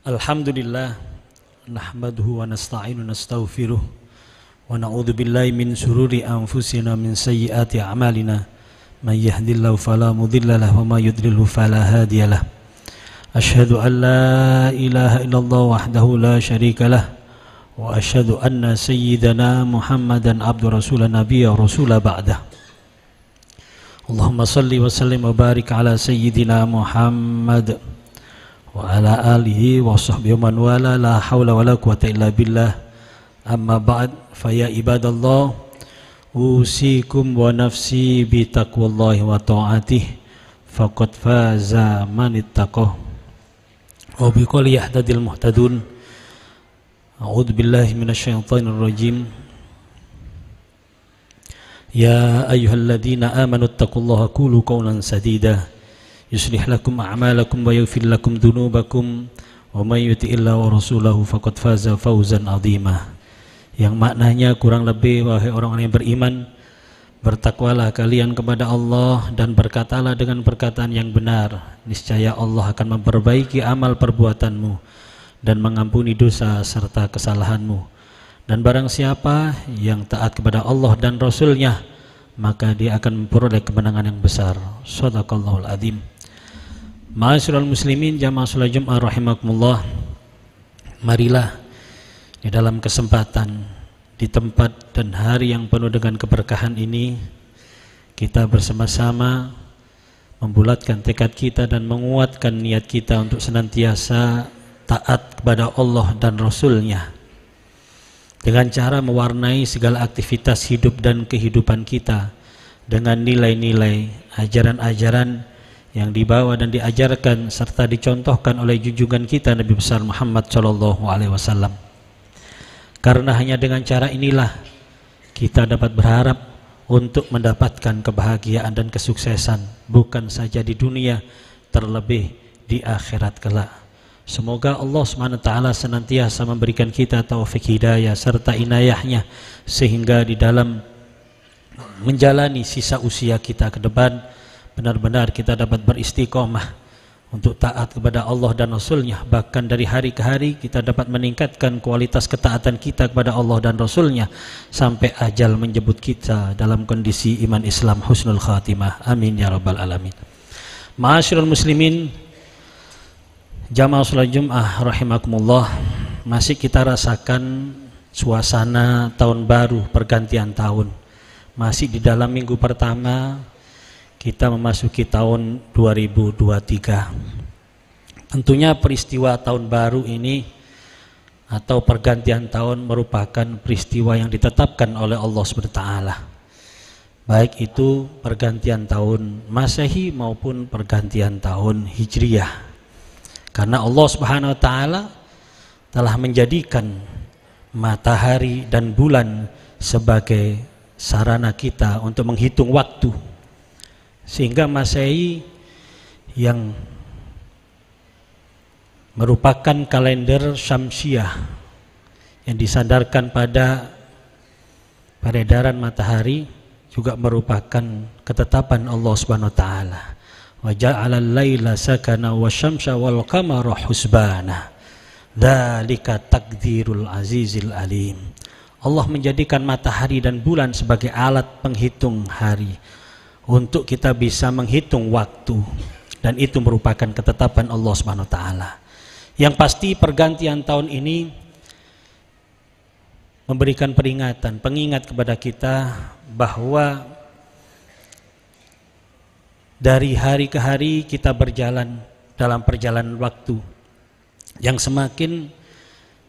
Alhamdulillah nahmaduhu wa nasta'inu nastaghfiruh wa na'udzu billahi min shururi anfusina min sayyiati a'malina may yahdihillahu fala mudilla lahu wa may yudlilhu fala hadiyalah. Asyhadu an la ilaha illallah wahdahu la syarika lah wa asyhadu anna sayyidana Muhammadan abdu rasul nabiyya rasula ba'dah. Allahumma salli wa sallim wa barik ala sayyidina Muhammad wa ala alihi wa sahbihi man wala la hawla wa la quwata illa billah. Amma ba'd, fa ya ibadallah, usikum wa nafsi bi taqwallahi wa ta'atih faqad faza man ittaqah wa bi qawli yahtadil muhtadun. A'udzu billahi minasyaitonir rajim. Ya ayyuhalladzina amanu taqullaha qulu qawlan sadida yuslih lakum a'malakum wa yaghfir lakum dhunubakum wa may yuti'illahu wa rasulahu faqad faza fawzan 'azima. Yang maknanya kurang lebih, wahai orang-orang yang beriman, bertakwalah kalian kepada Allah dan berkatalah dengan perkataan yang benar, niscaya Allah akan memperbaiki amal perbuatanmu dan mengampuni dosa serta kesalahanmu. Dan barang siapa yang taat kepada Allah dan Rasulnya, maka dia akan memperoleh kemenangan yang besar. Shadaqallahul adzim. Ma'asyiral muslimin jamaah salat Jumat rahimakumullah, marilah di dalam kesempatan, di tempat dan hari yang penuh dengan keberkahan ini, kita bersama-sama membulatkan tekad kita dan menguatkan niat kita untuk senantiasa taat kepada Allah dan Rasulnya dengan cara mewarnai segala aktivitas hidup dan kehidupan kita dengan nilai-nilai, ajaran-ajaran yang dibawa dan diajarkan serta dicontohkan oleh junjungan kita Nabi besar Muhammad SAW. Karena hanya dengan cara inilah kita dapat berharap untuk mendapatkan kebahagiaan dan kesuksesan, bukan saja di dunia, terlebih di akhirat kelak. Semoga Allah SWT senantiasa memberikan kita taufik hidayah serta inayahnya, sehingga di dalam menjalani sisa usia kita ke depan benar-benar kita dapat beristiqomah untuk taat kepada Allah dan Rasulnya. Bahkan dari hari ke hari kita dapat meningkatkan kualitas ketaatan kita kepada Allah dan Rasulnya sampai ajal menjemput kita dalam kondisi iman Islam husnul khatimah. Amin ya rabbal alamin. Ma'asyiral muslimin jamaah salat Jumat rahimakumullah, masih kita rasakan suasana tahun baru, pergantian tahun. Masih di dalam minggu pertama kita memasuki tahun 2023. Tentunya peristiwa tahun baru ini atau pergantian tahun merupakan peristiwa yang ditetapkan oleh Allah SWT, baik itu pergantian tahun Masehi maupun pergantian tahun Hijriyah. Karena Allah SWT telah menjadikan matahari dan bulan sebagai sarana kita untuk menghitung waktu, sehingga Masehi yang merupakan kalender Syamsiah yang disandarkan pada peredaran matahari juga merupakan ketetapan Allah Subhanahu wa taala. Wa ja'alal laila sakana wasyamsa wal qamara husbana. Dzalika taqdirul azizil alim. Allah menjadikan matahari dan bulan sebagai alat penghitung hari untuk kita bisa menghitung waktu, dan itu merupakan ketetapan Allah Subhanahu wa taala. Yang pasti pergantian tahun ini memberikan peringatan, pengingat kepada kita bahwa dari hari ke hari kita berjalan dalam perjalanan waktu yang semakin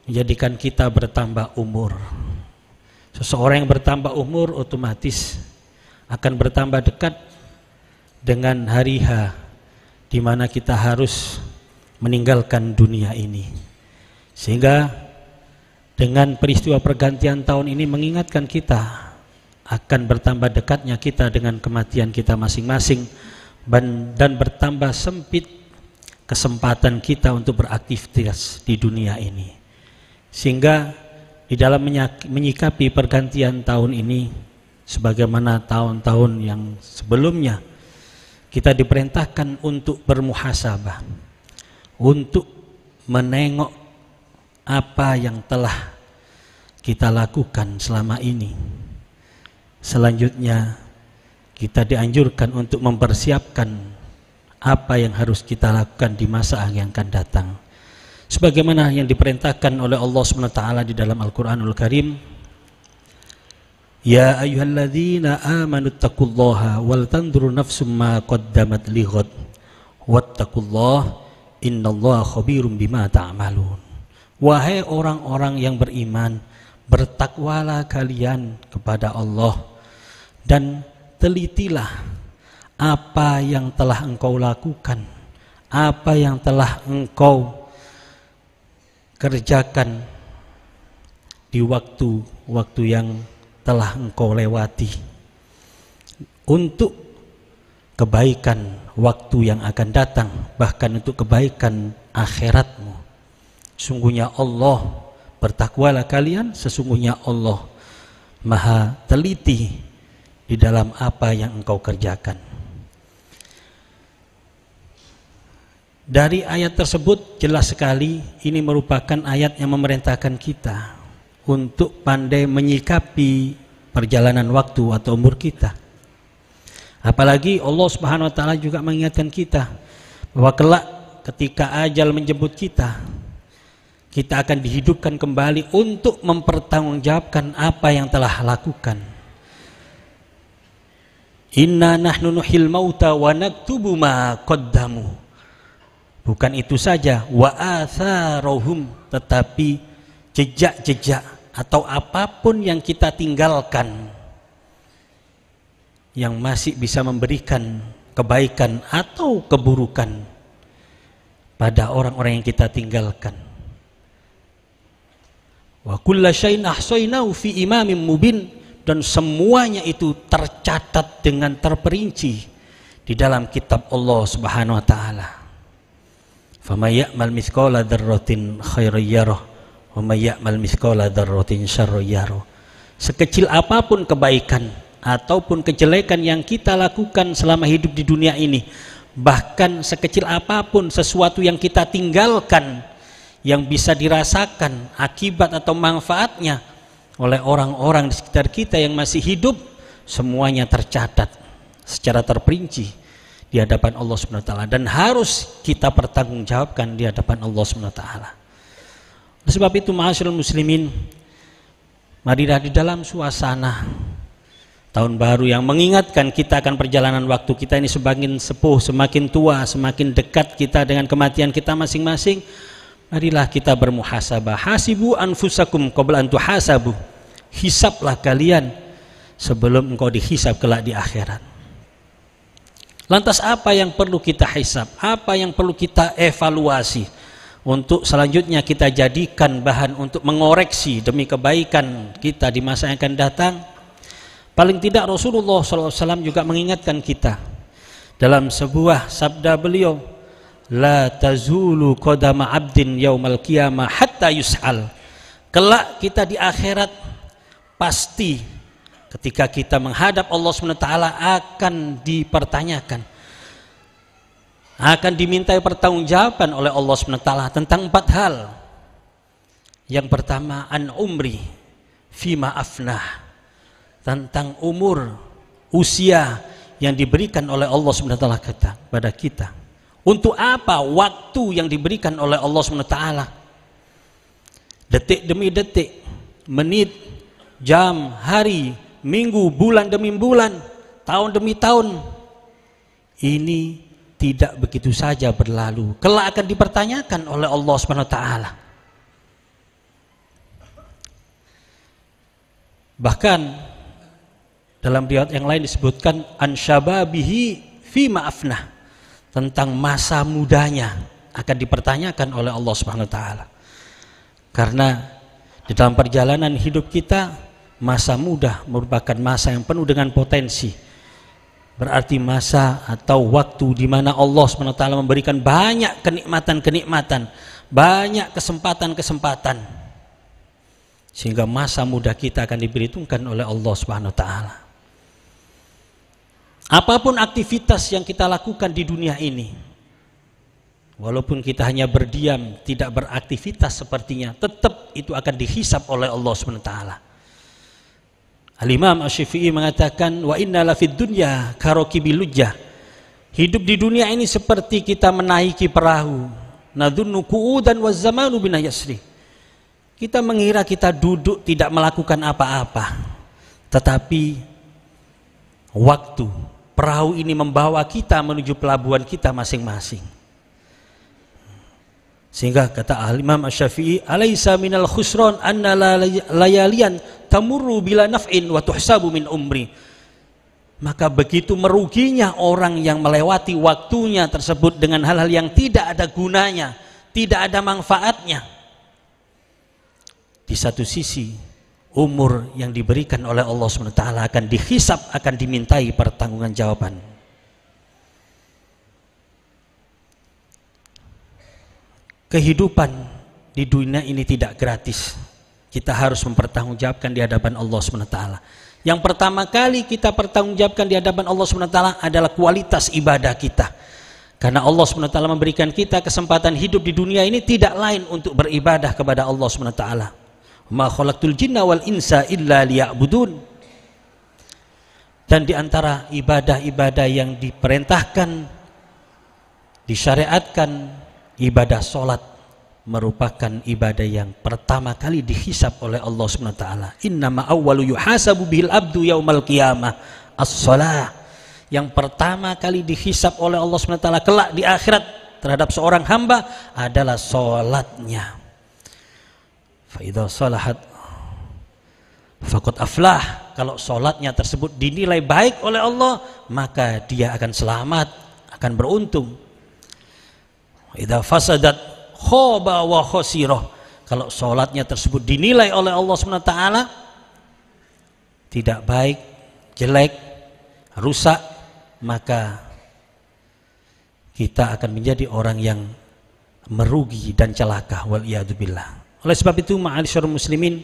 menjadikan kita bertambah umur. Seseorang yang bertambah umur otomatis akan bertambah dekat dengan hari H, di mana kita harus meninggalkan dunia ini. Sehingga dengan peristiwa pergantian tahun ini mengingatkan kita akan bertambah dekatnya kita dengan kematian kita masing-masing, dan bertambah sempit kesempatan kita untuk beraktivitas di dunia ini. Sehingga di dalam menyikapi pergantian tahun ini, sebagaimana tahun-tahun yang sebelumnya, kita diperintahkan untuk bermuhasabah, untuk menengok apa yang telah kita lakukan selama ini. Selanjutnya kita dianjurkan untuk mempersiapkan apa yang harus kita lakukan di masa yang akan datang, sebagaimana yang diperintahkan oleh Allah SWT di dalam Al-Quranul Karim. Ya ayyuhalladzina amanu taqullaha wal tanzur nafsum ma qaddamat lighad wattaqullaha innallaha khabirum bima ta'malun. Wahai orang-orang yang beriman, bertakwalah kalian kepada Allah dan telitilah apa yang telah engkau lakukan, apa yang telah engkau kerjakan di waktu-waktu yang telah engkau lewati, untuk kebaikan waktu yang akan datang, bahkan untuk kebaikan akhiratmu. Sungguhnya Allah, bertakwalah kalian, sesungguhnya Allah Maha teliti di dalam apa yang engkau kerjakan. Dari ayat tersebut jelas sekali ini merupakan ayat yang memerintahkan kita untuk pandai menyikapi perjalanan waktu atau umur kita. Apalagi Allah Subhanahu wa taala juga mengingatkan kita bahwa kelak ketika ajal menjemput kita, kita akan dihidupkan kembali untuk mempertanggungjawabkan apa yang telah lakukan. Inna nahnu nuhyil mauta wa naktubu ma qaddamu. Bukan itu saja, wa atharuhum, tetapi jejak-jejak atau apapun yang kita tinggalkan yang masih bisa memberikan kebaikan atau keburukan pada orang-orang yang kita tinggalkan. Wa kulla syai'in ahsaynahu fi imamin mubin, dan semuanya itu tercatat dengan terperinci di dalam kitab Allah Subhanahu wa taala. Faman ya'mal mithqala dzarratin khairan yarah wa may ya'mal mithqala dzarratin syarran yarah. Sekecil apapun kebaikan ataupun kejelekan yang kita lakukan selama hidup di dunia ini, bahkan sekecil apapun sesuatu yang kita tinggalkan yang bisa dirasakan akibat atau manfaatnya oleh orang-orang di sekitar kita yang masih hidup, semuanya tercatat secara terperinci di hadapan Allah Subhanahu wa taala dan harus kita pertanggungjawabkan di hadapan Allah Subhanahu wa taala. Oleh sebab itu, ma'asyiral muslimin, marilah di dalam suasana tahun baru yang mengingatkan kita akan perjalanan waktu kita ini semakin sepuh, semakin tua, semakin dekat kita dengan kematian kita masing-masing. Marilah kita bermuhasabah. Hasibu anfusakum qabla an tuhasabu. Hisablah kalian sebelum engkau dihisab kelak di akhirat. Lantas apa yang perlu kita hisab? Apa yang perlu kita evaluasi untuk selanjutnya kita jadikan bahan untuk mengoreksi demi kebaikan kita di masa yang akan datang? Paling tidak Rasulullah SAW juga mengingatkan kita dalam sebuah sabda beliau, la tazulu qadama abdin yaumal qiyamah hatta yus'al. Kelak kita di akhirat pasti ketika kita menghadap Allah SWT akan dipertanyakan, akan dimintai pertanggungjawaban oleh Allah SWT tentang 4 hal. Yang pertama, an umri fima afnah, tentang umur, usia yang diberikan oleh Allah SWT kepada kita. Untuk apa waktu yang diberikan oleh Allah SWT? Detik demi detik, menit, jam, hari, minggu, bulan demi bulan, tahun demi tahun, ini tidak begitu saja berlalu. Kelak akan dipertanyakan oleh Allah Subhanahu wa taala. Bahkan dalam riwayat yang lain disebutkan an syababihi fi ma'afnah, tentang masa mudanya akan dipertanyakan oleh Allah Subhanahu wa taala. Karena di dalam perjalanan hidup kita, masa muda merupakan masa yang penuh dengan potensi. Berarti masa atau waktu di mana Allah SWT memberikan banyak kenikmatan-kenikmatan, banyak kesempatan-kesempatan, sehingga masa muda kita akan diperhitungkan oleh Allah SWT. Apapun aktivitas yang kita lakukan di dunia ini, Walaupun kita hanya berdiam, tidak beraktivitas sepertinya, tetap itu akan dihisab oleh Allah SWT. Al-Imam Asy-Syafi'i mengatakan, wa inna la fid dunya karakibil lujjah. Hidup di dunia ini seperti kita menaiki perahu. Nadhunnu qu'udan waz zamanu bina yasri. Kita mengira kita duduk tidak melakukan apa-apa. Tetapi waktu perahu ini membawa kita menuju pelabuhan kita masing-masing. Sehingga kata Imam Asy-Syafi'i, alaisa minal khusran anna layalian tamurru bila naf'in wa tuhsabu min umri. Maka begitu meruginya orang yang melewati waktunya tersebut dengan hal-hal yang tidak ada gunanya, tidak ada manfaatnya. Di satu sisi, umur yang diberikan oleh Allah SWT akan dihisab, akan dimintai pertanggungjawaban. Kehidupan di dunia ini tidak gratis. Kita harus mempertanggungjawabkan di hadapan Allah SWT. Yang pertama kali kita pertanggungjawabkan di hadapan Allah SWT adalah kualitas ibadah kita. Karena Allah SWT memberikan kita kesempatan hidup di dunia ini tidak lain untuk beribadah kepada Allah SWT. Ma khalaqtul jinna wal insa illa liya'budun. Dan di antara ibadah-ibadah yang diperintahkan, disyariatkan, ibadah sholat merupakan ibadah yang pertama kali dihisab oleh Allah SWT. Innama awwalu yuhasabu bihil abdu yaumal qiyamah as-shalah. Yang pertama kali dihisab oleh Allah SWT kelak di akhirat terhadap seorang hamba adalah sholatnya. Fa idza salahat faqad aflah. Kalau sholatnya tersebut dinilai baik oleh Allah, maka dia akan selamat, akan beruntung. Idza fasadat khaba wa khasirah. Kalau sholatnya tersebut dinilai oleh Allah SWT tidak baik, jelek, rusak, maka kita akan menjadi orang yang merugi dan celaka, wal iyadu billah. Oleh sebab itu, ma'asyiral muslimin,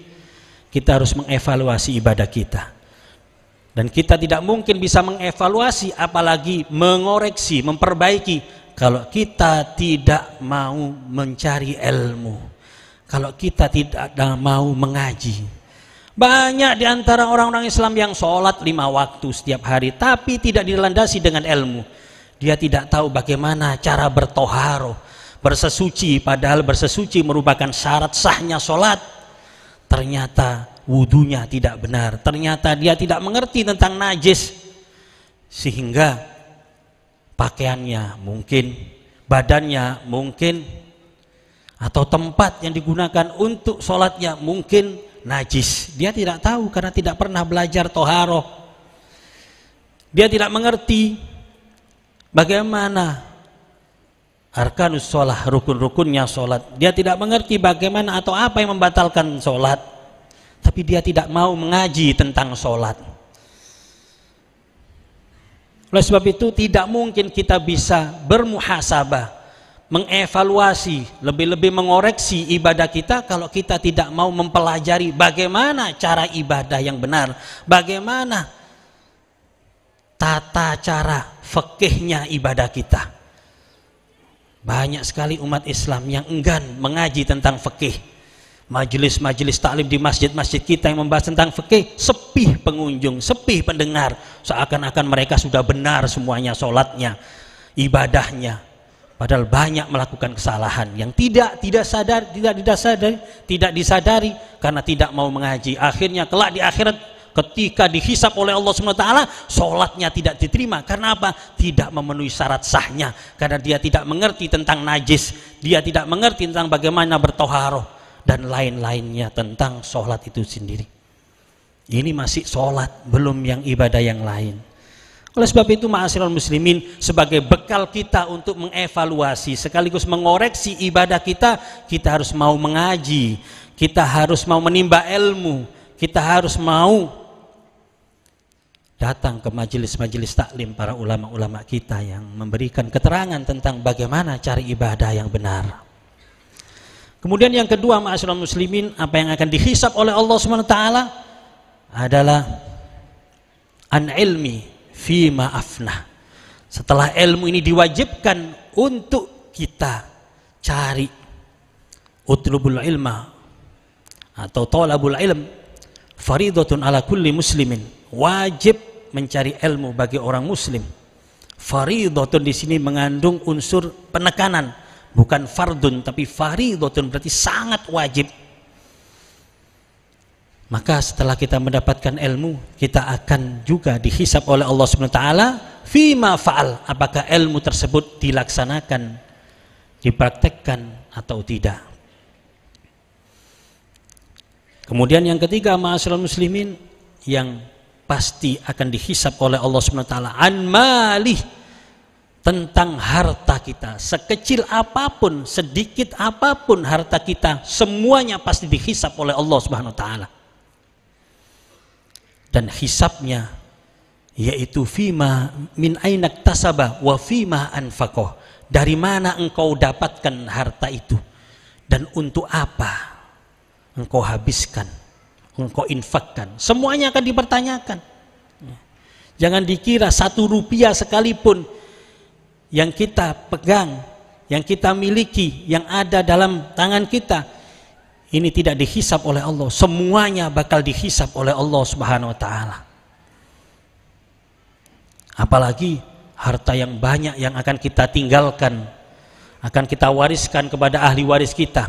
kita harus mengevaluasi ibadah kita. Dan kita tidak mungkin bisa mengevaluasi apalagi mengoreksi, memperbaiki kalau kita tidak mau mencari ilmu, kalau kita tidak mau mengaji. Banyak di antara orang-orang Islam yang sholat 5 waktu setiap hari, tapi tidak dilandasi dengan ilmu. Dia tidak tahu bagaimana cara bertoharoh, bersesuci, padahal bersesuci merupakan syarat sahnya sholat. Ternyata wudunya tidak benar, ternyata dia tidak mengerti tentang najis, sehingga pakaiannya mungkin, badannya mungkin, atau tempat yang digunakan untuk sholatnya mungkin najis. Dia tidak tahu karena tidak pernah belajar toharoh. Dia tidak mengerti bagaimana arkanus sholat, rukun-rukunnya sholat. Dia tidak mengerti bagaimana atau apa yang membatalkan sholat. Tapi dia tidak mau mengaji tentang sholat. Oleh sebab itu tidak mungkin kita bisa bermuhasabah, mengevaluasi, lebih-lebih mengoreksi ibadah kita kalau kita tidak mau mempelajari bagaimana cara ibadah yang benar, bagaimana tata cara fikihnya ibadah kita. Banyak sekali umat Islam yang enggan mengaji tentang fikih. Majelis-majelis taklim di masjid-masjid kita yang membahas tentang fikih, sepi pengunjung, sepi pendengar, seakan-akan mereka sudah benar semuanya sholatnya, ibadahnya, padahal banyak melakukan kesalahan yang tidak disadari karena tidak mau mengaji. Akhirnya kelak di akhirat ketika dihisab oleh Allah SWT, sholatnya tidak diterima. Karena apa? Tidak memenuhi syarat sahnya, karena dia tidak mengerti tentang najis, dia tidak mengerti tentang bagaimana bertoharoh dan lain-lainnya tentang sholat itu sendiri. Ini masih sholat, belum yang ibadah yang lain. Oleh sebab itu, ma'asyiral muslimin, sebagai bekal kita untuk mengevaluasi sekaligus mengoreksi ibadah kita, kita harus mau mengaji, kita harus mau menimba ilmu, kita harus mau datang ke majelis-majelis taklim para ulama-ulama kita yang memberikan keterangan tentang bagaimana cari ibadah yang benar. Kemudian yang kedua, ma'asyiral muslimin, apa yang akan dihisab oleh Allah SWT adalah an ilmi fima afnah. Setelah ilmu ini diwajibkan untuk kita cari utlubul ilma atau talabul ilm faridatun ala kulli muslimin, wajib mencari ilmu bagi orang muslim. Faridatun di sini mengandung unsur penekanan, bukan fardun tapi faridatun, berarti sangat wajib. Maka setelah kita mendapatkan ilmu, kita akan juga dihisab oleh Allah Subhanahu wa taala fima fa'al, apakah ilmu tersebut dilaksanakan, dipraktekkan atau tidak. Kemudian yang ketiga, ma'asyiral muslimin, yang pasti akan dihisab oleh Allah Subhanahu wa taala an malih, tentang harta kita. Sekecil apapun, sedikit apapun harta kita, semuanya pasti dihisab oleh Allah Subhanahu wa taala. Dan hisabnya yaitu fima min ainak tasabah wa fima anfaqoh, dari mana engkau dapatkan harta itu dan untuk apa engkau habiskan, engkau infakkan, semuanya akan dipertanyakan. Jangan dikira 1 rupiah sekalipun yang kita pegang, yang kita miliki, yang ada dalam tangan kita, ini tidak dihisab oleh Allah. Semuanya bakal dihisab oleh Allah Subhanahu wa taala. Apalagi harta yang banyak yang akan kita tinggalkan, akan kita wariskan kepada ahli waris kita.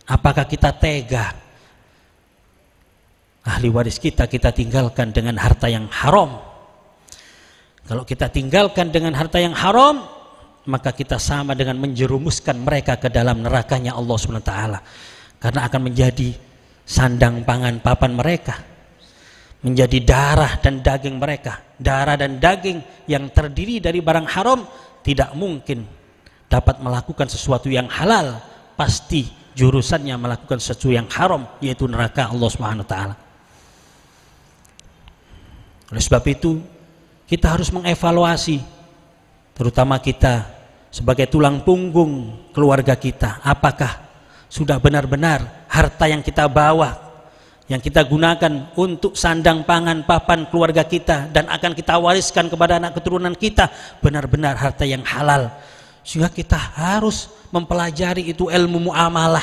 Apakah kita tega ahli waris kita tinggalkan dengan harta yang haram? Kalau kita tinggalkan dengan harta yang haram, maka kita sama dengan menjerumuskan mereka ke dalam nerakanya Allah Subhanahu wa taala. Karena akan menjadi sandang pangan papan mereka, menjadi darah dan daging mereka. Darah dan daging yang terdiri dari barang haram tidak mungkin dapat melakukan sesuatu yang halal, pasti jurusannya melakukan sesuatu yang haram, yaitu neraka Allah Subhanahu wa taala. Oleh sebab itu kita harus mengevaluasi, terutama kita sebagai tulang punggung keluarga kita, apakah sudah benar-benar harta yang kita bawa, yang kita gunakan untuk sandang pangan papan keluarga kita dan akan kita wariskan kepada anak keturunan kita, benar-benar harta yang halal. Sehingga kita harus mempelajari itu ilmu muamalah,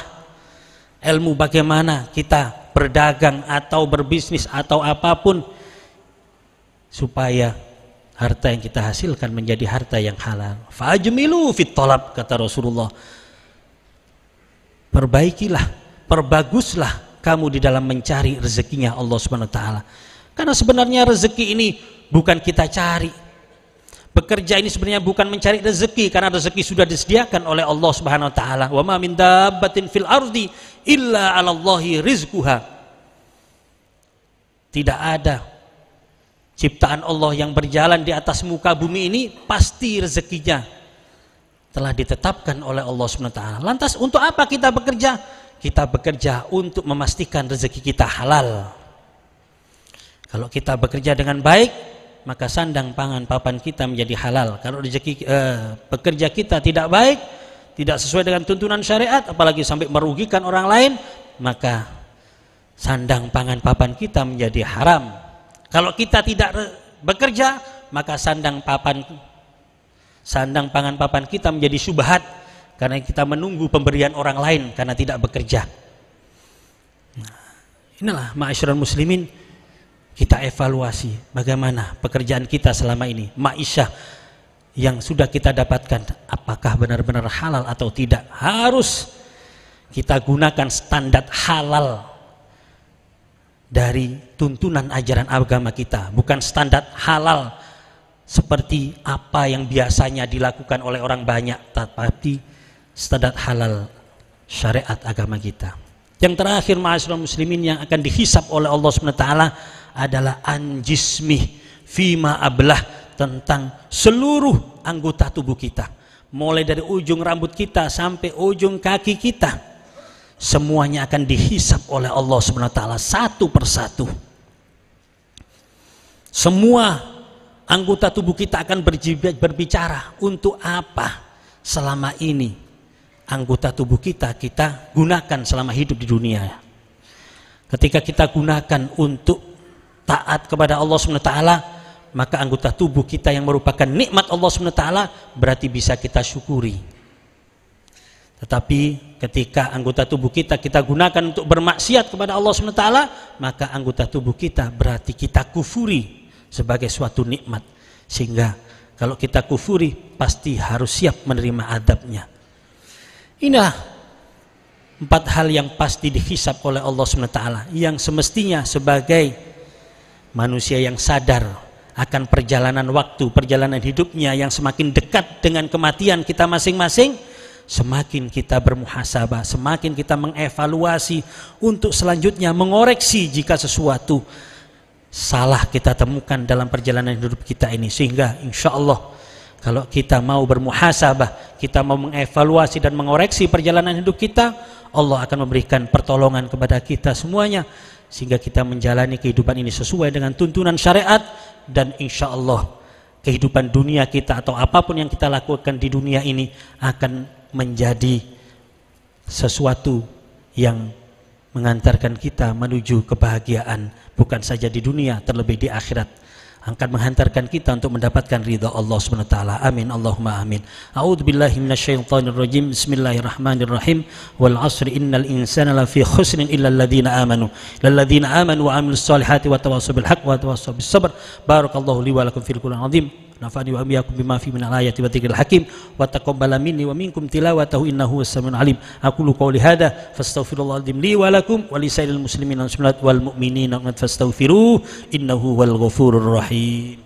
ilmu bagaimana kita berdagang atau berbisnis atau apapun, supaya harta yang kita hasilkan menjadi harta yang halal. Fajmilu fit talab, kata Rasulullah. Perbaikilah, perbaguslah kamu di dalam mencari rezekinya Allah Subhanahu wa taala. Karena sebenarnya rezeki ini bukan kita cari. Bekerja ini sebenarnya bukan mencari rezeki, karena rezeki sudah disediakan oleh Allah Subhanahu wa taala. Wa ma min dabbatin fil ardi illa 'alallahi rizquha. Tidak ada ciptaan Allah yang berjalan di atas muka bumi ini pasti rezekinya telah ditetapkan oleh Allah Subhanahu wa taala. Lantas untuk apa kita bekerja? Kita bekerja untuk memastikan rezeki kita halal. Kalau kita bekerja dengan baik, maka sandang pangan papan kita menjadi halal. Kalau rezeki bekerja kita tidak baik, tidak sesuai dengan tuntunan syariat, apalagi sampai merugikan orang lain, maka sandang pangan papan kita menjadi haram. Kalau kita tidak bekerja, maka sandang pangan papan kita menjadi syubhat, karena kita menunggu pemberian orang lain karena tidak bekerja. Nah, inilah ma'asyiral muslimin, kita evaluasi bagaimana pekerjaan kita selama ini, ma'isyah yang sudah kita dapatkan, apakah benar-benar halal atau tidak. Harus kita gunakan standar halal dari tuntunan ajaran agama kita, bukan standar halal seperti apa yang biasanya dilakukan oleh orang banyak, tapi standar halal syariat agama kita. Yang terakhir, ma'asyiral muslimin, yang akan dihisab oleh Allah Subhanahu wa taala adalah anjismih fima ablah, tentang seluruh anggota tubuh kita, mulai dari ujung rambut kita sampai ujung kaki kita, semuanya akan dihisab oleh Allah Subhanahu wa taala satu persatu. Semua anggota tubuh kita akan berbicara, untuk apa selama ini anggota tubuh kita gunakan selama hidup di dunia. Ketika kita gunakan untuk taat kepada Allah Subhanahu wa taala, maka anggota tubuh kita yang merupakan nikmat Allah Subhanahu wa taala berarti bisa kita syukuri. Tetapi ketika anggota tubuh kita gunakan untuk bermaksiat kepada Allah SWT, maka anggota tubuh kita berarti kita kufuri sebagai suatu nikmat. Sehingga kalau kita kufuri pasti harus siap menerima adabnya. Inilah 4 hal yang pasti dihisab oleh Allah SWT, yang semestinya sebagai manusia yang sadar akan perjalanan waktu, perjalanan hidupnya yang semakin dekat dengan kematian kita masing-masing, semakin kita bermuhasabah, semakin kita mengevaluasi untuk selanjutnya mengoreksi jika sesuatu salah kita temukan dalam perjalanan hidup kita ini. Sehingga insya Allah kalau kita mau bermuhasabah, kita mau mengevaluasi dan mengoreksi perjalanan hidup kita, Allah akan memberikan pertolongan kepada kita semuanya, sehingga kita menjalani kehidupan ini sesuai dengan tuntunan syariat. Dan insya Allah kehidupan dunia kita atau apapun yang kita lakukan di dunia ini akan menjadi sesuatu yang mengantarkan kita menuju kebahagiaan, bukan saja di dunia, terlebih di akhirat, akan menghantarkan kita untuk mendapatkan ridha Allah SWT. Amin Allahumma amin. A'udzubillahi minasyaitonirrajim. Bismillahirrahmanirrahim. Wal 'asri innal insana lafi khusrin illa alladziina amanu wa 'amilus solihati wa tawassaw bil haqq wa tawassaw bis sabr. Barakallahu li wa lakum fil Qur'anil 'azim. Nafa'ani wa iyyakum bima fihi minal ayati wa dzikril hakim wa taqabbala minni wa minkum tilawatahu innahu was-sami'ul 'alim. Aqulu qawli hadza fastaghfirullahal azim li wa lakum wa lisairil muslimina wal mu'minina fastaghfiruhu innahu wal ghafurur rahim.